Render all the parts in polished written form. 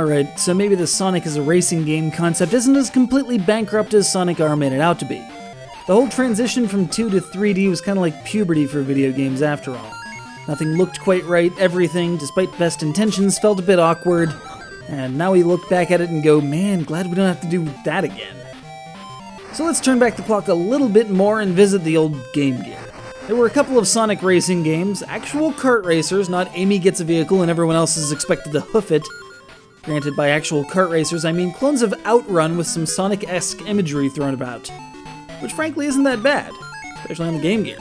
Alright, so maybe the Sonic as a racing game concept isn't as completely bankrupt as Sonic R made it out to be. The whole transition from 2 to 3D was kind of like puberty for video games after all. Nothing looked quite right, everything, despite best intentions, felt a bit awkward, and now we look back at it and go, man, glad we don't have to do that again. So let's turn back the clock a little bit more and visit the old Game Gear. There were a couple of Sonic racing games, actual kart racers, not Amy gets a vehicle and everyone else is expected to hoof it. Granted, by actual kart racers, I mean clones of Outrun with some Sonic-esque imagery thrown about, which frankly isn't that bad, especially on the Game Gear.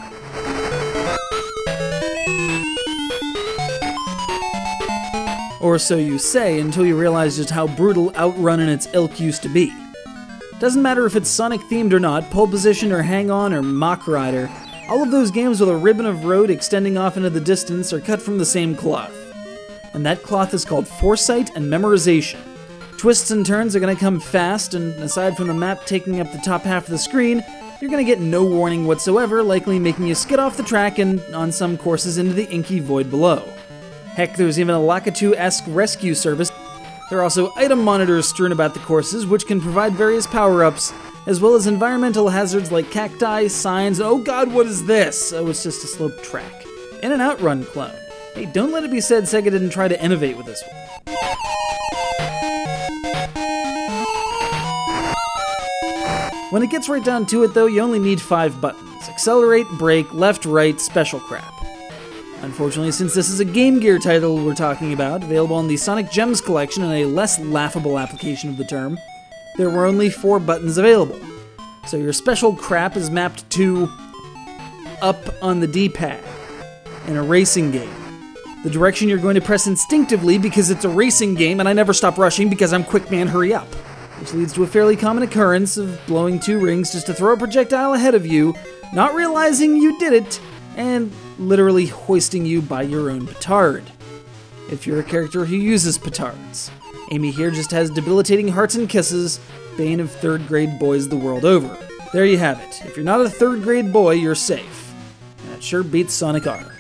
Or so you say, until you realize just how brutal Outrun and its ilk used to be. Doesn't matter if it's Sonic-themed or not, Pole Position or Hang-On or Mach Rider, all of those games with a ribbon of road extending off into the distance are cut from the same cloth. And that cloth is called foresight and memorization. Twists and turns are going to come fast, and aside from the map taking up the top half of the screen, you're going to get no warning whatsoever, likely making you skid off the track and, on some courses, into the inky void below. Heck, there's even a Lakitu-esque rescue service. There are also item monitors strewn about the courses, which can provide various power-ups, as well as environmental hazards like cacti, signs, oh god, what is this? Oh, it's just a sloped track. And an Outrun clone. Hey, don't let it be said Sega didn't try to innovate with this one. When it gets right down to it though, you only need 5 buttons. Accelerate, brake, left, right, special crap. Unfortunately, since this is a Game Gear title we're talking about, available in the Sonic Gems collection in a less laughable application of the term, there were only 4 buttons available. So your special crap is mapped to up on the D-pad in a racing game. The direction you're going to press instinctively because it's a racing game and I never stop rushing because I'm quick man, hurry up. Which leads to a fairly common occurrence of blowing 2 rings just to throw a projectile ahead of you, not realizing you did it, and literally hoisting you by your own petard. If you're a character who uses petards. Amy here just has debilitating hearts and kisses, bane of 3rd grade boys the world over. There you have it. If you're not a 3rd grade boy, you're safe. That sure beats Sonic R.